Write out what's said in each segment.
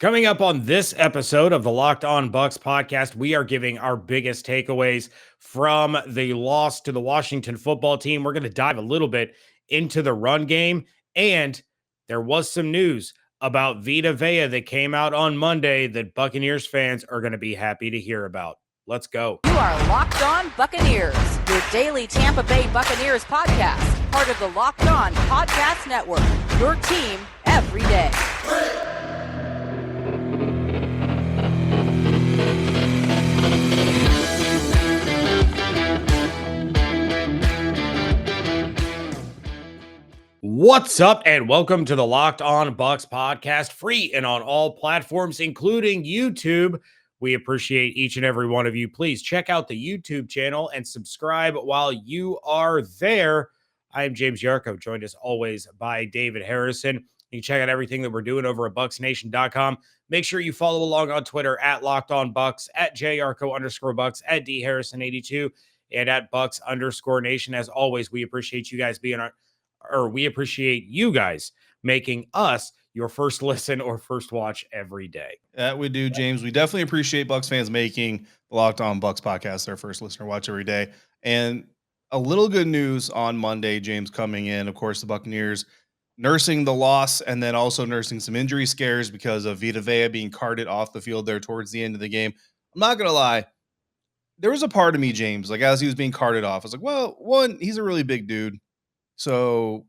Coming up on this episode of the Locked On Bucs podcast, we are giving our biggest takeaways from the loss to the Washington football team. We're going to dive a little bit into the run game, and there was some news about Vita Vea that came out on Monday that Buccaneers fans are going to be happy to hear about. Let's go. You are Locked On Buccaneers, your daily Tampa Bay Buccaneers podcast, part of the Locked On Podcast Network, your team every day. What's up, and welcome to the Locked On Bucs podcast, free and on all platforms, including YouTube. We appreciate each and every one of you. Please check out the YouTube channel and subscribe while you are there. I am James Yarcho, joined as always by David Harrison. You can check out everything that we're doing over at BucsNation.com. Make sure you follow along on Twitter at LockedOnBucs, at JYarcho_Bucs, at DHarrison82, and at Bucs_Nation. As always, we appreciate you guys we appreciate you guys making us your first listen or first watch every day. That we do, James. We definitely appreciate Bucs fans making the Locked On Bucs podcast their first listener watch every day. And a little good news on Monday, James, coming in. Of course, the Buccaneers nursing the loss and then also nursing some injury scares because of Vita Vea being carted off the field there towards the end of the game. I'm not going to lie. There was a part of me, James, like as he was being carted off, I was like, well, one, he's a really big dude. So,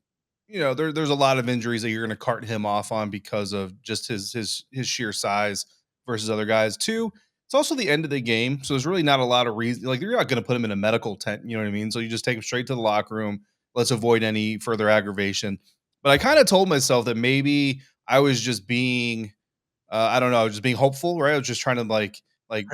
there's a lot of injuries that you're going to cart him off on because of just his sheer size versus other guys. Two, it's also the end of the game, so there's really not a lot of reason. Like, you're not going to put him in a medical tent, you know what I mean? So you just take him straight to the locker room. Let's avoid any further aggravation. But I kind of told myself that maybe I was just being, I don't know, I was just being hopeful, right? I was just trying to like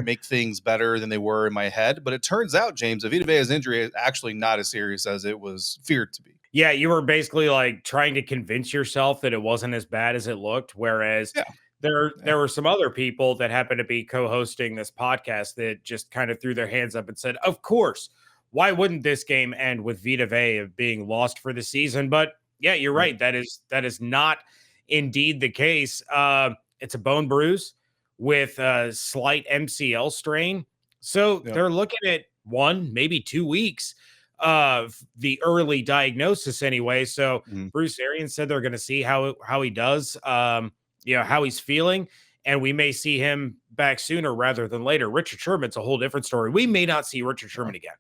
make things better than they were in my head. But it turns out, James, Vita Vea's injury is actually not as serious as it was feared to be. Yeah, you were basically like trying to convince yourself that it wasn't as bad as it looked. Whereas there were some other people that happened to be co-hosting this podcast that just kind of threw their hands up and said, of course, why wouldn't this game end with Vita Vea being lost for the season? But yeah, you're right. That is not indeed the case. It's a bone bruise with a slight MCL strain. So they're looking at 1, maybe 2 weeks of the early diagnosis anyway. So Bruce Arians said they're going to see how he does, how he's feeling, and we may see him back sooner rather than later. Richard Sherman's a whole different story. We may not see Richard Sherman again.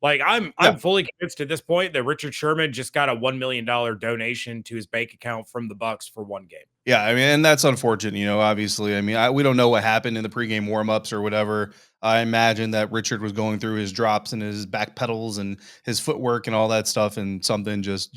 Like I'm fully convinced at this point that Richard Sherman just got a $1 million donation to his bank account from the Bucs for one game. Yeah, I mean, and that's unfortunate, obviously. I mean, we don't know what happened in the pregame warmups or whatever. I imagine that Richard was going through his drops and his back pedals and his footwork and all that stuff, and something just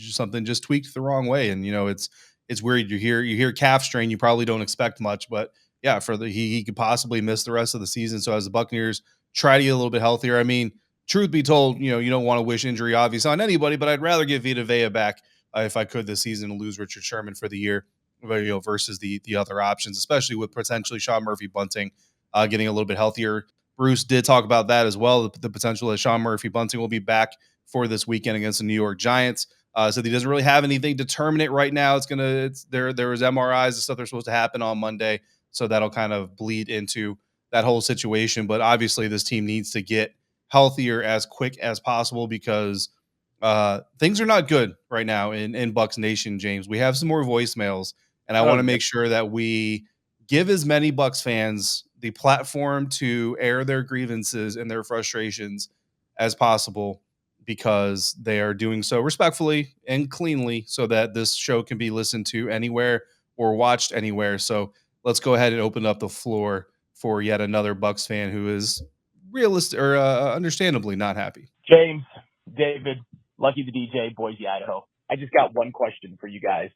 tweaked the wrong way. And it's weird. You hear calf strain, you probably don't expect much, but yeah, he could possibly miss the rest of the season. So as the Buccaneers try to get a little bit healthier, I mean, truth be told, you don't want to wish injury obvious on anybody, but I'd rather get Vita Vea back if I could this season and lose Richard Sherman for the year. Versus the other options, especially with potentially Sean Murphy-Bunting getting a little bit healthier. Bruce did talk about that as well, the potential that Sean Murphy-Bunting will be back for this weekend against the New York Giants. So he doesn't really have anything determinate right now. There was MRIs and stuff that are supposed to happen on Monday, so that'll kind of bleed into that whole situation. But obviously, this team needs to get healthier as quick as possible because things are not good right now in Bucs Nation, James. We have some more voicemails. And I want to make sure that we give as many Bucs fans the platform to air their grievances and their frustrations as possible because they are doing so respectfully and cleanly so that this show can be listened to anywhere or watched anywhere. So let's go ahead and open up the floor for yet another Bucs fan who is realistic or understandably not happy. James, David, Lucky the DJ, Boise, Idaho. I just got one question for you guys.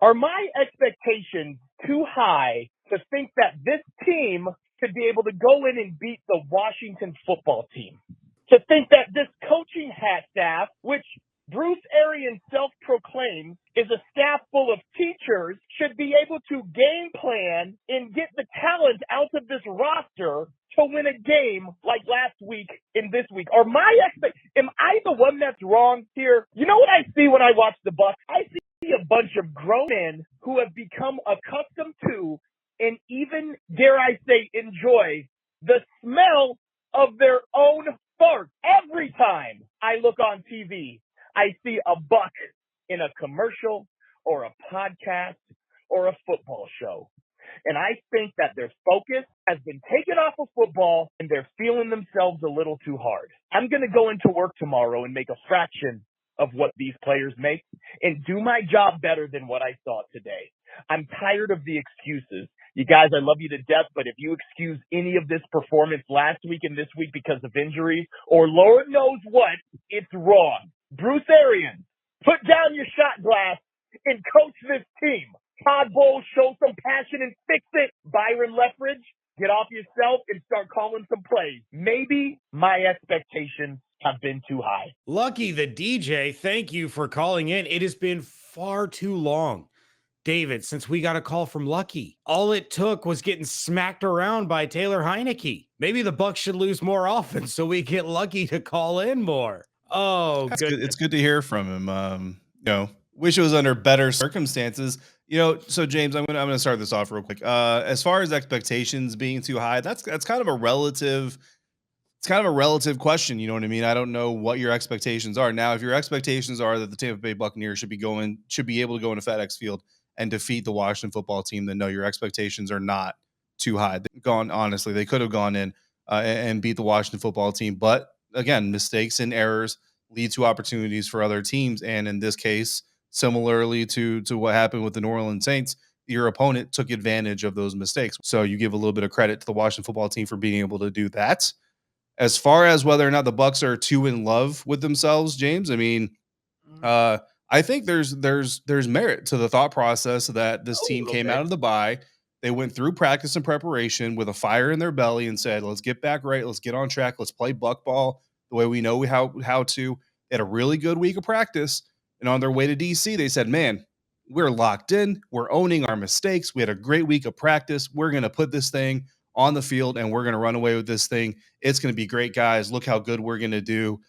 Are my expectations too high to think that this team could be able to go in and beat the Washington football team? To think that this coaching staff, which Bruce Arians self-proclaims is a staff full of teachers, should be able to game plan and get the talent out of this roster to win a game like last week and this week? Am I the one that's wrong here? You know what I see when I watch the Bucs? I see a bunch of grown men who have become accustomed to and even even, dare I say, enjoy the smell of their own fart. Every time I look on TV, I see a Buck in a commercial or a podcast or a football show. And I think that their focus has been taken off of football and they're feeling themselves a little too hard. I'm going to go into work tomorrow and make a fraction of what these players make and do my job better than what I saw today. I'm tired of the excuses. You guys, I love you to death, but if you excuse any of this performance last week and this week because of injuries or Lord knows what, it's wrong. Bruce Arians, put down your shot glass and coach this team. Todd Bowles, show some passion and fix it. Byron Leftridge, get off yourself and start calling some plays. Maybe my expectations have been too high. Lucky the DJ, thank you for calling in. It has been far too long, David, since we got a call from Lucky. All it took was getting smacked around by Taylor Heineke. Maybe the Bucs should lose more often so we get Lucky to call in more. Oh, good. It's good to hear from him. Wish it was under better circumstances. So James, I'm gonna start this off real quick. As far as expectations being too high, that's kind of a relative. It's kind of a relative question. You know what I mean? I don't know what your expectations are. Now, if your expectations are that the Tampa Bay Buccaneers should be able to go into FedEx Field and defeat the Washington football team, then no, your expectations are not too high. Honestly, they could have gone in and beat the Washington football team. But again, mistakes and errors lead to opportunities for other teams. And in this case, similarly to what happened with the New Orleans Saints, your opponent took advantage of those mistakes. So you give a little bit of credit to the Washington football team for being able to do that. As far as whether or not the Bucs are too in love with themselves, James, I mean, I think there's merit to the thought process that this team came out of the bye. They went through practice and preparation with a fire in their belly and said, let's get back right. Let's get on track. Let's play buck ball the way we know how to. They had a really good week of practice. And on their way to DC, they said, man, we're locked in. We're owning our mistakes. We had a great week of practice. We're going to put this thing on the field and we're going to run away with this thing. It's going to be great, guys. Look how good we're going to do.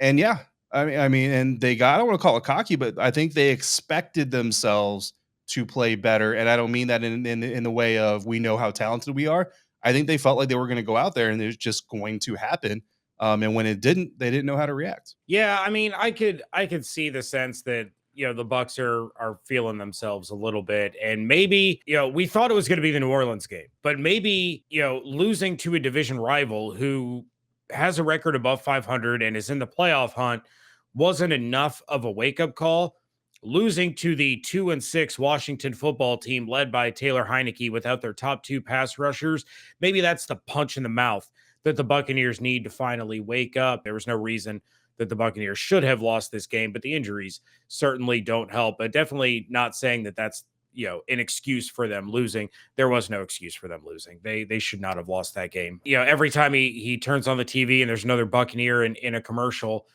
And yeah, I mean, and I don't want to call it cocky, but I think they expected themselves to play better. And I don't mean that in the way of we know how talented we are. I think they felt like they were going to go out there and it was just going to happen. And when it didn't, they didn't know how to react. Yeah, I mean, I could see the sense that the Bucs are feeling themselves a little bit, and maybe we thought it was going to be the New Orleans game, but maybe losing to a division rival who has a record above 500 and is in the playoff hunt wasn't enough of a wake up call. Losing to the 2-6 Washington football team led by Taylor Heineke without their top two pass rushers, maybe that's the punch in the mouth that the Buccaneers need to finally wake up. There was no reason that the Buccaneers should have lost this game, but the injuries certainly don't help. But definitely not saying that that's an excuse for them losing. There was no excuse for them losing. They should not have lost that game. Every time he turns on the TV and there's another Buccaneer in a commercial,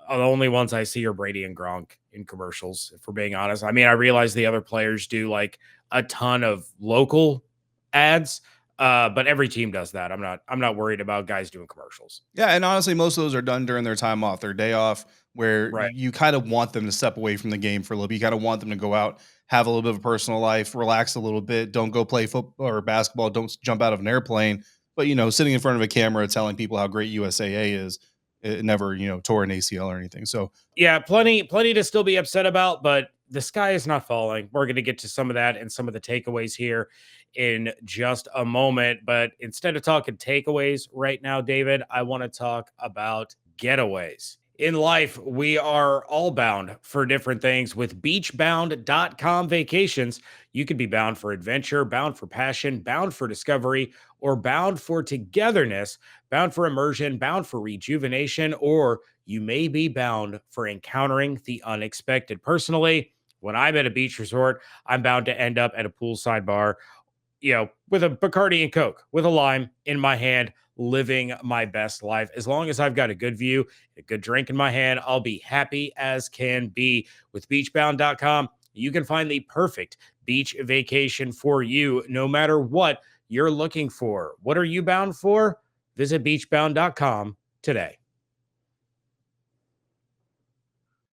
the only ones I see are Brady and Gronk in commercials, if we're being honest. I mean, I realize the other players do like a ton of local ads, but every team does that. I'm not worried about guys doing commercials. Yeah, and honestly, most of those are done during their time off, their day off, where you kind of want them to step away from the game for a little bit. You kind of want them to go out, have a little bit of a personal life, relax a little bit. Don't go play football or basketball. Don't jump out of an airplane. But sitting in front of a camera telling people how great USAA is, it never tore an ACL or anything. So yeah, plenty to still be upset about, but the sky is not falling. We're going to get to some of that and some of the takeaways here in just a moment. But instead of talking takeaways right now, David, I want to talk about getaways. In life, we are all bound for different things. With beachbound.com vacations, you could be bound for adventure, bound for passion, bound for discovery, or bound for togetherness, bound for immersion, bound for rejuvenation, or you may be bound for encountering the unexpected. Personally, when I'm at a beach resort, I'm bound to end up at a poolside bar, with a Bacardi and Coke, with a lime in my hand, living my best life. As long as I've got a good view, a good drink in my hand, I'll be happy as can be. With beachbound.com, you can find the perfect beach vacation for you, no matter what you're looking for. What are you bound for? Visit beachbound.com today.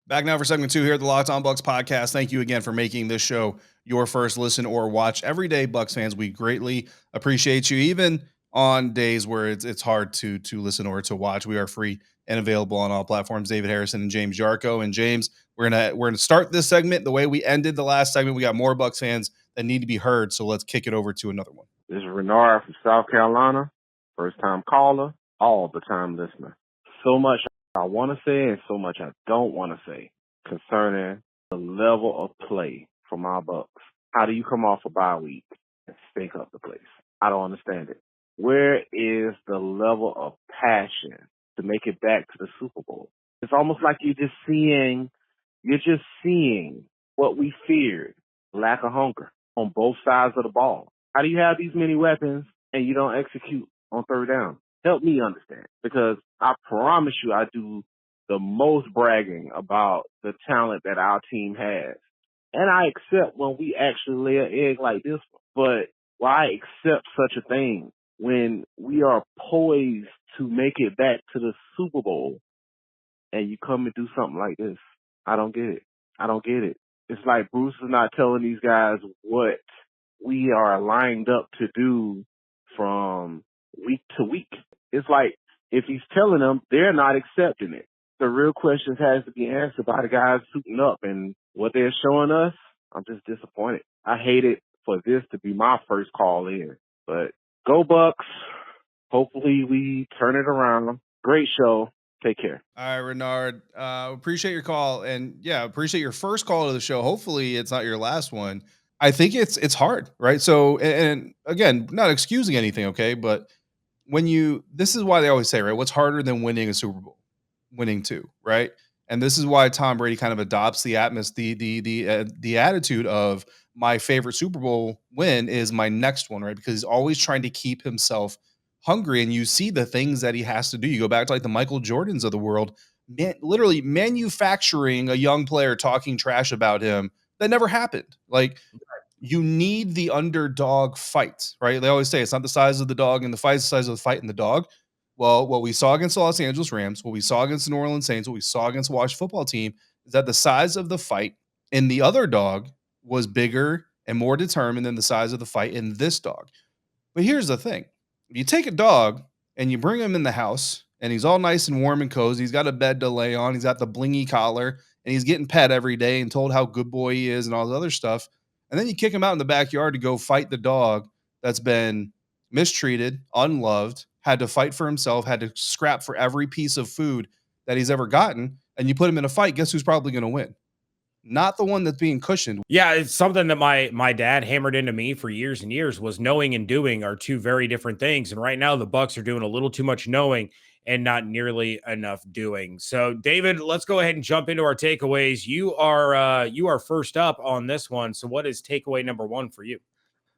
Back now for segment 2 here at the Locked On Bucs podcast. Thank you again for making this show your first listen or watch every day, Bucs fans. We greatly appreciate you, even on days where it's hard to listen or to watch. We are free and available on all platforms. David Harrison and James Yarcho. And James, we're gonna start this segment the way we ended the last segment. We got more Bucs fans that need to be heard, so let's kick it over to another one. This is Renard from South Carolina, first time caller, all the time listener. So much I want to say and so much I don't want to say concerning the level of play from our Bucs. How do you come off a bye week and stink up the place? I don't understand it. Where is the level of passion to make it back to the Super Bowl? It's almost like you're just seeing what we feared, lack of hunger on both sides of the ball. How do you have these many weapons and you don't execute on third down? Help me understand, because I promise you I do the most bragging about the talent that our team has. And I accept when we actually lay an egg like this one. But why accept such a thing when we are poised to make it back to the Super Bowl and you come and do something like this? I don't get it. I don't get it. It's like Bruce is not telling these guys what we are lined up to do from week to week. It's like if he's telling them, they're not accepting it. The real questions has to be answered by the guys suiting up, and what they're showing us, I'm just disappointed. I hate it for this to be my first call in, but go Bucs. Hopefully we turn it around. Great show. Take care. All right, Renard. Appreciate your call, and yeah, appreciate your first call to the show. Hopefully, it's not your last one. I think it's hard, right? So, and again, not excusing anything, okay, but this is why they always say, right, what's harder than winning a Super Bowl? Winning two, right? And this is why Tom Brady kind of adopts the the attitude of my favorite Super Bowl win is my next one, right? Because he's always trying to keep himself hungry, and you see the things that he has to do. You go back to like the Michael Jordans of the world, literally manufacturing a young player talking trash about him that never happened. Like, you need the underdog fight, right? They always say it's not the size of the dog in the fight, it's the size of the fight in the dog. Well, what we saw against the Los Angeles Rams, what we saw against the New Orleans Saints, what we saw against the Washington football team is that the size of the fight in the other dog was bigger and more determined than the size of the fight in this dog. But here's the thing. If you take a dog and you bring him in the house and he's all nice and warm and cozy, he's got a bed to lay on, he's got the blingy collar, and he's getting pet every day and told how good boy he is and all the other stuff. And then you kick him out in the backyard to go fight the dog that's been mistreated, unloved, had to fight for himself, had to scrap for every piece of food that he's ever gotten, and you put him in a fight, guess who's probably going to win? Not the one that's being cushioned. Yeah, it's something that my dad hammered into me for years and years was knowing and doing are two very different things. And right now the Bucs are doing a little too much knowing and not nearly enough doing. So, David, let's go ahead and jump into our takeaways. You are first up on this one. So, what is takeaway number 1 for you?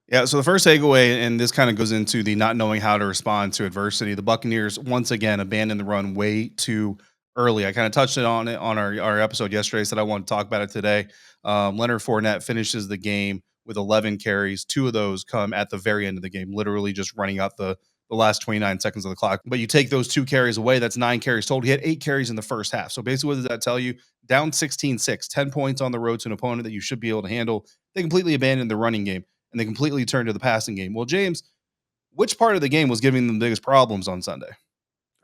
Yeah, so the first takeaway, and this kind of goes into the not knowing how to respond to adversity. The Buccaneers once again abandoned the run way too early. I kind of touched on it on our episode yesterday. Said I want to talk about it today. Leonard Fournette finishes the game with 11 carries. 2 of those come at the very end of the game, literally just running out the last 29 seconds of the clock. But you take those 2 carries away, that's 9 carries total. He had 8 carries in the first half. So basically, what does that tell you? Down 16-6, 10 points on the road to an opponent that you should be able to handle. They completely abandoned the running game, and they completely turned to the passing game. Well, James, which part of the game was giving them the biggest problems on Sunday?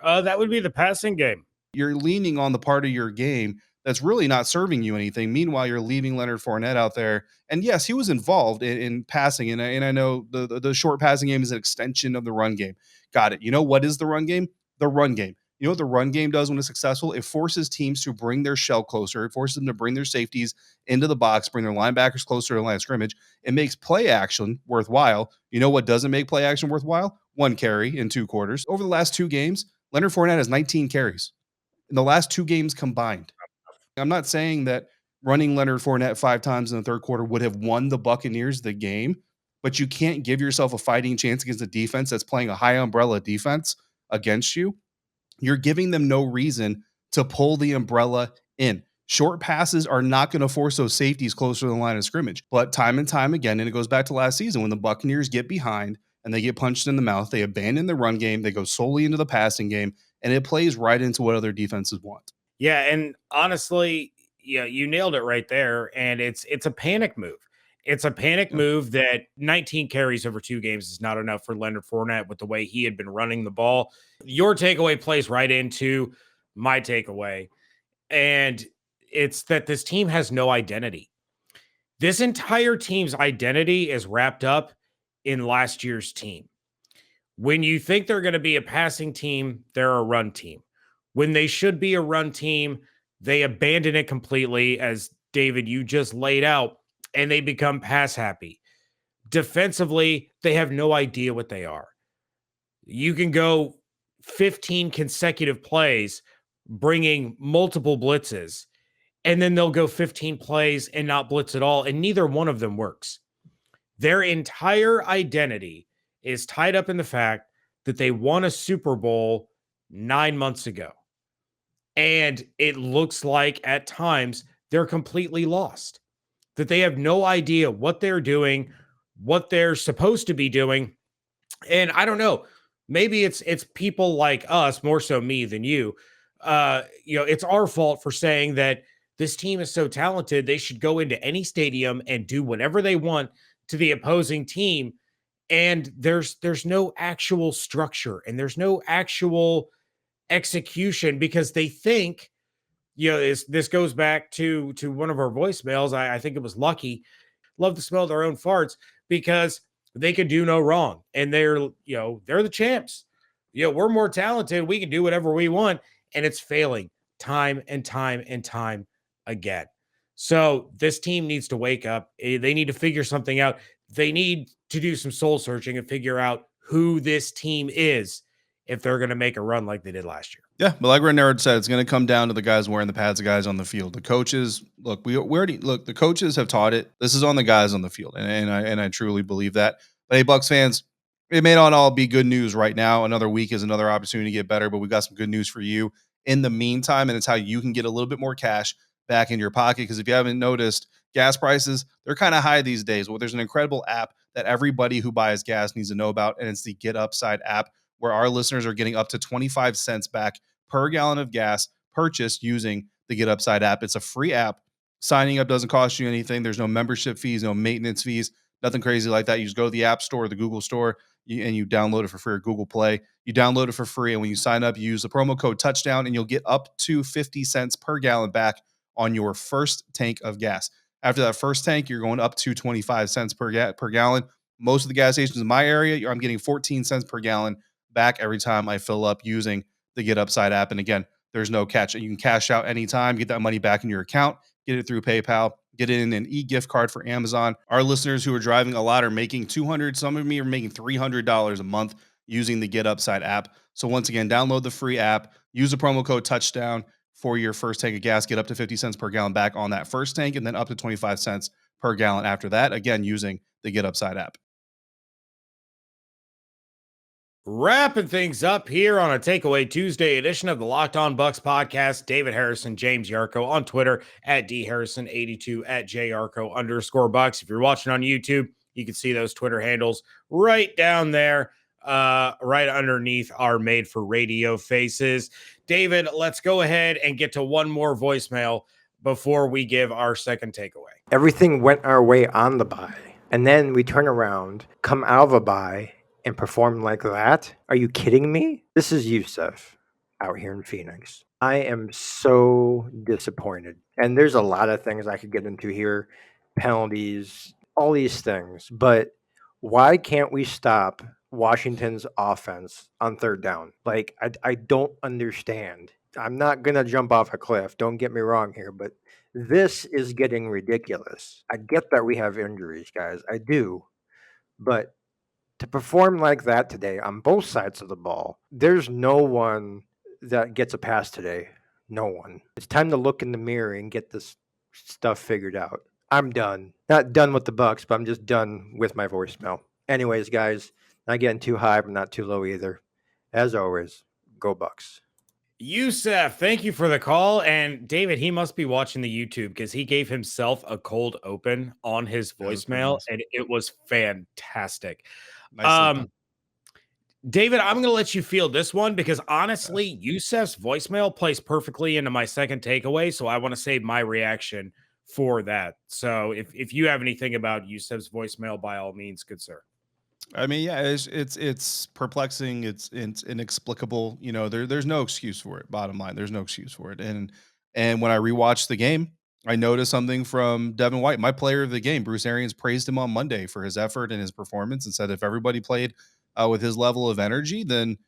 That would be the passing game. You're leaning on the part of your game that's really not serving you anything. Meanwhile, you're leaving Leonard Fournette out there. And yes, he was involved in passing. And I know the short passing game is an extension of the run game. Got it. You know what is the run game? The run game. You know what the run game does when it's successful? It forces teams to bring their shell closer. It forces them to bring their safeties into the box, bring their linebackers closer to the line of scrimmage. It makes play action worthwhile. You know what doesn't make play action worthwhile? 1 carry in 2 quarters. Over the last 2 games, Leonard Fournette has 19 carries in the last 2 games combined. I'm not saying that running Leonard Fournette 5 times in the third quarter would have won the Buccaneers the game, but you can't give yourself a fighting chance against a defense that's playing a high umbrella defense against you. You're giving them no reason to pull the umbrella in. Short passes are not going to force those safeties closer to the line of scrimmage. But time and time again, and it goes back to last season, when the Buccaneers get behind and they get punched in the mouth, they abandon the run game, they go solely into the passing game, and it plays right into what other defenses want. Yeah, and honestly, yeah, you nailed it right there. And it's a panic move. It's a panic move that 19 carries over 2 games is not enough for Leonard Fournette with the way he had been running the ball. Your takeaway plays right into my takeaway. And it's that this team has no identity. This entire team's identity is wrapped up in last year's team. When you think they're going to be a passing team, they're a run team. When they should be a run team, they abandon it completely, as David, you just laid out, and they become pass happy. Defensively, they have no idea what they are. You can go 15 consecutive plays bringing multiple blitzes, and then they'll go 15 plays and not blitz at all, and neither one of them works. Their entire identity is tied up in the fact that they won a Super Bowl 9 months ago. And it looks like at times they're completely lost, that they have no idea what they're doing, what they're supposed to be doing. And I don't know, maybe it's people like us, more so me than you. It's our fault for saying that this team is so talented, they should go into any stadium and do whatever they want to the opposing team. And there's no actual structure and there's no actual execution because they think, this goes back to one of our voicemails. I think it was Lucky, love to smell their own farts because they could do no wrong. And they're the champs. We're more talented. We can do whatever we want. And it's failing time and time and time again. So this team needs to wake up. They need to figure something out. They need to do some soul searching and figure out who this team is if they're going to make a run like they did last year. Yeah, but like Renard said, it's going to come down to the guys wearing the pads, the guys on the field. The coaches, look, we already look. The coaches have taught it. This is on the guys on the field, and I truly believe that. But hey, Bucs fans, it may not all be good news right now. Another week is another opportunity to get better, but we got some good news for you in the meantime, and it's how you can get a little bit more cash back in your pocket. Because if you haven't noticed, gas prices, they're kind of high these days. Well, there's an incredible app that everybody who buys gas needs to know about, and it's the GetUpside app, where our listeners are getting up to 25 cents back per gallon of gas purchased using the GetUpside app. It's a free app. Signing up doesn't cost you anything. There's no membership fees, no maintenance fees, nothing crazy like that. You just go to the App Store or the Google Store and you download it for free, or Google Play. You download it for free, and when you sign up, you use the promo code Touchdown, and you'll get up to 50 cents per gallon back on your first tank of gas. After that first tank, you're going up to 25 cents per gallon. Most of the gas stations in my area, I'm getting 14 cents per gallon back every time I fill up using the GetUpside app. And again, there's no catch. You can cash out anytime, get that money back in your account, get it through PayPal, get it in an e-gift card for Amazon. Our listeners who are driving a lot are making $200, some of me are making $300 a month using the GetUpside app. So once again, download the free app, use the promo code Touchdown for your first tank of gas, get up to 50 cents per gallon back on that first tank, and then up to 25 cents per gallon after that, again, using the GetUpside app. Wrapping things up here on a Takeaway Tuesday edition of the Locked On Bucs podcast. David Harrison, James Yarcho on Twitter at dharrison82 at jyarcho_Bucs. If you're watching on YouTube, you can see those Twitter handles right down there, right underneath our made for radio faces. David, let's go ahead and get to one more voicemail before we give our second takeaway. Everything went our way on the bye, and then we turn around, come out of a bye, and perform like that? Are you kidding me? This is Yusuf out here in Phoenix. I am so disappointed. And there's a lot of things I could get into here, penalties, all these things. But why can't we stop Washington's offense on third down? Like, I don't understand. I'm not going to jump off a cliff. Don't get me wrong here, but this is getting ridiculous. I get that we have injuries, guys. I do. But to perform like that today on both sides of the ball, there's no one that gets a pass today. No one. It's time to look in the mirror and get this stuff figured out. I'm done. Not done with the Bucs, but I'm just done with my voicemail. Anyways, guys, not getting too high, but not too low either. As always, go Bucs. Yusuf, thank you for the call. And David, he must be watching the YouTube because he gave himself a cold open on his voicemail, and it was fantastic. David, I'm going to let you field this one because honestly, Yusef's voicemail plays perfectly into my second takeaway. So I want to save my reaction for that. So if you have anything about Yusef's voicemail, by all means, good sir. I mean, yeah, it's perplexing. It's inexplicable. You know, there's no excuse for it. Bottom line, there's no excuse for it. And when I rewatched the game, I noticed something from Devin White, my player of the game. Bruce Arians praised him on Monday for his effort and his performance, and said if everybody played with his level of energy, then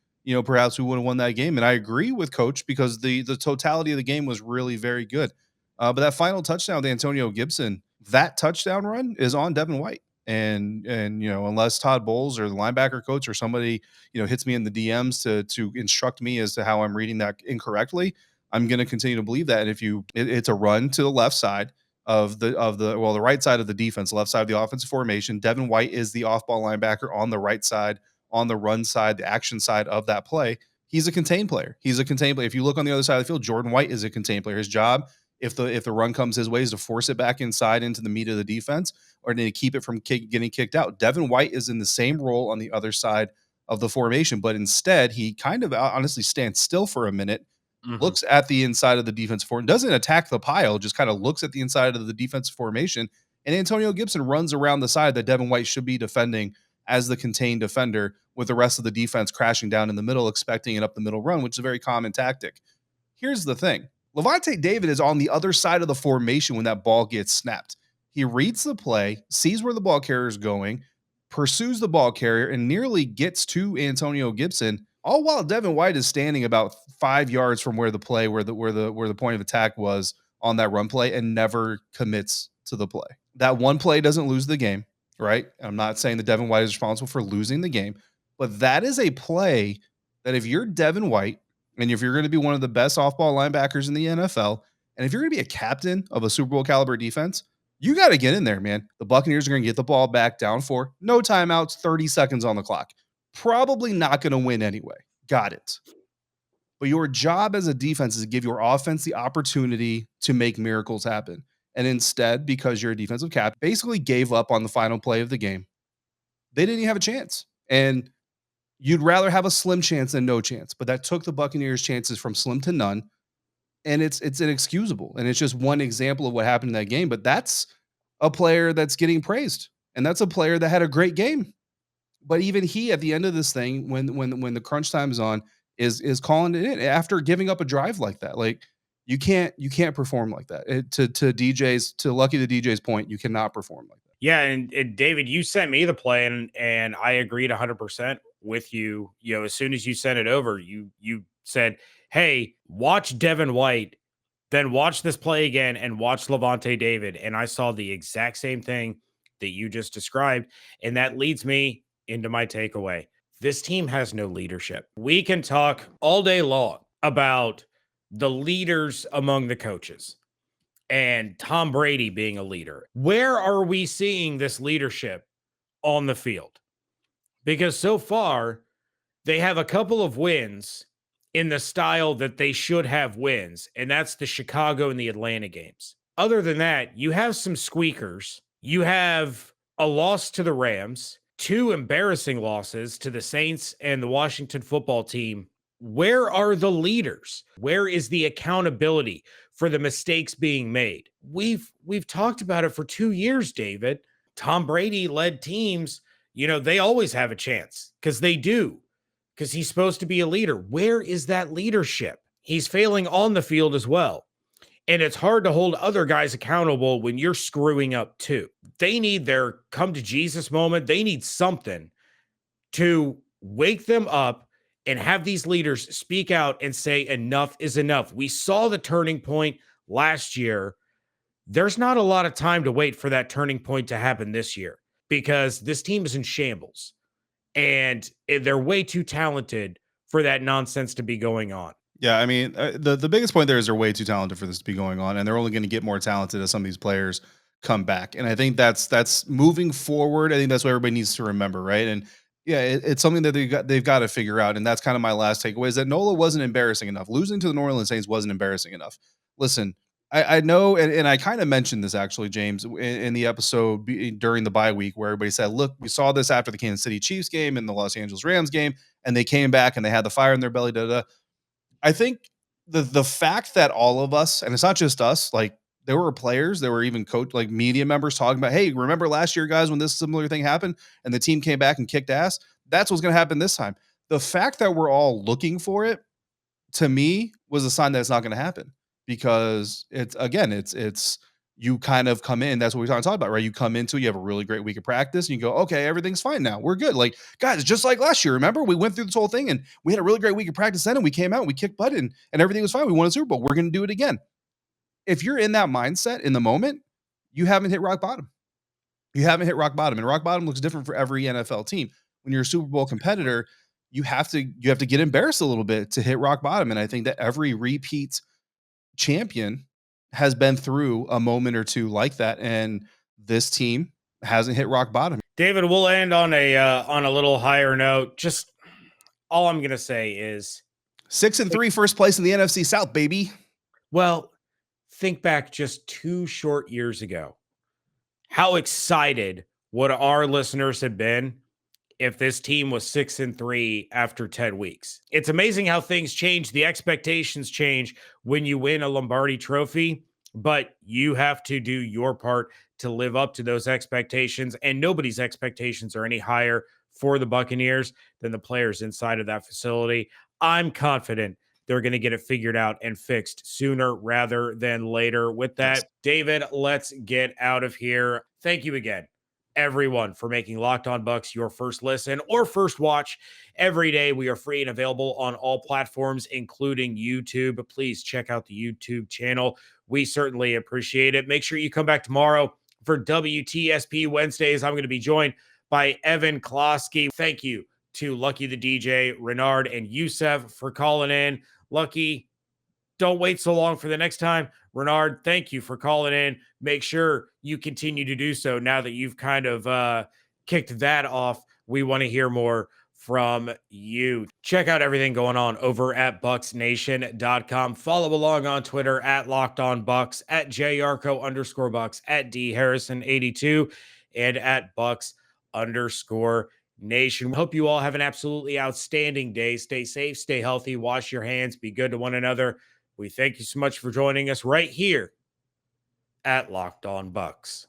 perhaps we would have won that game. And I agree with Coach because the totality of the game was really very good. But that final touchdown with Antonio Gibson, that touchdown run is on Devin White. And unless Todd Bowles or the linebacker coach or somebody hits me in the DMs to instruct me as to how I'm reading that incorrectly, I'm going to continue to believe that. And it's a run to the left side of the right side of the defense, left side of the offensive formation. Devin White is the off-ball linebacker on the right side, on the run side, the action side of that play. He's a contained player. If you look on the other side of the field, Jordan White is a contained player. His job, if the run comes his way, is to force it back inside into the meat of the defense, or to keep it from getting kicked out. Devin White is in the same role on the other side of the formation, but instead he kind of honestly stands still for a minute, looks at the inside of the defense formation, doesn't attack the pile, just kind of looks at the inside of the defensive formation, and Antonio Gibson runs around the side that Devin White should be defending as the contained defender, with the rest of the defense crashing down in the middle, expecting an up the middle run, which is a very common tactic. Here's the thing. Levante David is on the other side of the formation when that ball gets snapped. He reads the play, sees where the ball carrier is going, pursues the ball carrier, and nearly gets to Antonio Gibson, all while Devin White is standing about 5 yards from where the point of attack was on that run play, and never commits to the play. That one play doesn't lose the game, right? I'm not saying that Devin White is responsible for losing the game, but that is a play that if you're Devin White, and if you're going to be one of the best off-ball linebackers in the NFL, and if you're going to be a captain of a Super Bowl caliber defense, you got to get in there, man. The Buccaneers are going to get the ball back down for no timeouts, 30 seconds on the clock. Probably not going to win anyway. Got it. But your job as a defense is to give your offense the opportunity to make miracles happen. And instead, because you're a defensive cap, basically gave up on the final play of the game. They didn't even have a chance. And you'd rather have a slim chance than no chance, but that took the Buccaneers' chances from slim to none, and it's inexcusable. And it's just one example of what happened in that game. But that's a player that's getting praised, and that's a player that had a great game. But even he, at the end of this thing, when the crunch time is on, is calling it in after giving up a drive like that. Like you can't perform like that. To Lucky the DJ's point, you cannot perform like that. Yeah, and David, you sent me the play, and I agreed 100% with you. As soon as you sent it over, you said, "Hey, watch Devin White, then watch this play again, and watch Levante David." And I saw the exact same thing that you just described, and that leads me into my takeaway. This team has no leadership. We can talk all day long about the leaders among the coaches and Tom Brady being a leader. Where are we seeing this leadership on the field? Because so far, they have a couple of wins in the style that they should have wins, and that's the Chicago and the Atlanta games. Other than that, you have some squeakers. You have a loss to the Rams, 2 embarrassing losses to the Saints and the Washington football team. Where are the leaders? Where is the accountability for the mistakes being made? We've talked about it for 2 years, David. Tom Brady led teams, they always have a chance because they do, because he's supposed to be a leader. Where is that leadership? He's failing on the field as well. And it's hard to hold other guys accountable when you're screwing up too. They need their come to Jesus moment. They need something to wake them up and have these leaders speak out and say enough is enough. We saw the turning point last year. There's not a lot of time to wait for that turning point to happen this year because this team is in shambles and they're way too talented for that nonsense to be going on. Yeah, I mean, the biggest point there is they're way too talented for this to be going on, and they're only going to get more talented as some of these players come back. And I think that's moving forward. I think that's what everybody needs to remember, right? And yeah, it's something that they've got to figure out. And that's kind of my last takeaway is that Nola wasn't embarrassing enough. Losing to the New Orleans Saints wasn't embarrassing enough. Listen, I know, and I kind of mentioned this actually, James, in the episode during the bye week, where everybody said, "Look, we saw this after the Kansas City Chiefs game and the Los Angeles Rams game, and they came back and they had the fire in their belly." Da, da, da. I think the fact that all of us, and it's not just us, like there were players, there were even coach, like media members talking about, "Hey, remember last year, guys, when this similar thing happened and the team came back and kicked ass? That's what's going to happen this time." The fact that we're all looking for it, to me, was a sign that it's not going to happen, because it's, again, it's you kind of come in. That's what we're talking about, right? You come into, you have a really great week of practice, and you go, okay, everything's fine now. We're good. Like, guys, just like last year. Remember, we went through this whole thing and we had a really great week of practice then, and we came out and we kicked butt, and everything was fine. We won a Super Bowl. We're going to do it again. If you're in that mindset in the moment, you haven't hit rock bottom. You haven't hit rock bottom, and rock bottom looks different for every NFL team. When you're a Super Bowl competitor, you have to get embarrassed a little bit to hit rock bottom. And I think that every repeat champion has been through a moment or two like that, and this team hasn't hit rock bottom. David, we'll end on a little higher note. Just all I'm gonna say is 6-3, first place in the NFC South, baby. well, think back just 2 short years ago. How excited would our listeners have been if this team was 6-3 after 10 weeks? It's amazing how things change. The expectations change when you win a Lombardi trophy, but you have to do your part to live up to those expectations. And nobody's expectations are any higher for the Buccaneers than the players inside of that facility. I'm confident they're going to get it figured out and fixed sooner rather than later. With Yes. that, David, let's get out of here. Thank you again, everyone, for making Locked On Bucs your first listen or first watch every day. We are free and available on all platforms, including YouTube. Please check out the YouTube channel. We certainly appreciate it. Make sure you come back tomorrow for WTSP Wednesdays. I'm going to be joined by Evan Klosky. Thank you to Lucky the DJ, Renard, and Youssef for calling in. Lucky, don't wait so long for the next time. Renard, thank you for calling in. Make sure you continue to do so now that you've kind of kicked that off. We want to hear more from you. Check out everything going on over at bucksnation.com. Follow along on Twitter at LockedOnBucs, at JYarcho_Bucs, at DHarrison82, and at Bucs_Nation. Hope you all have an absolutely outstanding day. Stay safe, stay healthy, wash your hands, be good to one another. We thank you so much for joining us right here at Locked On Bucs.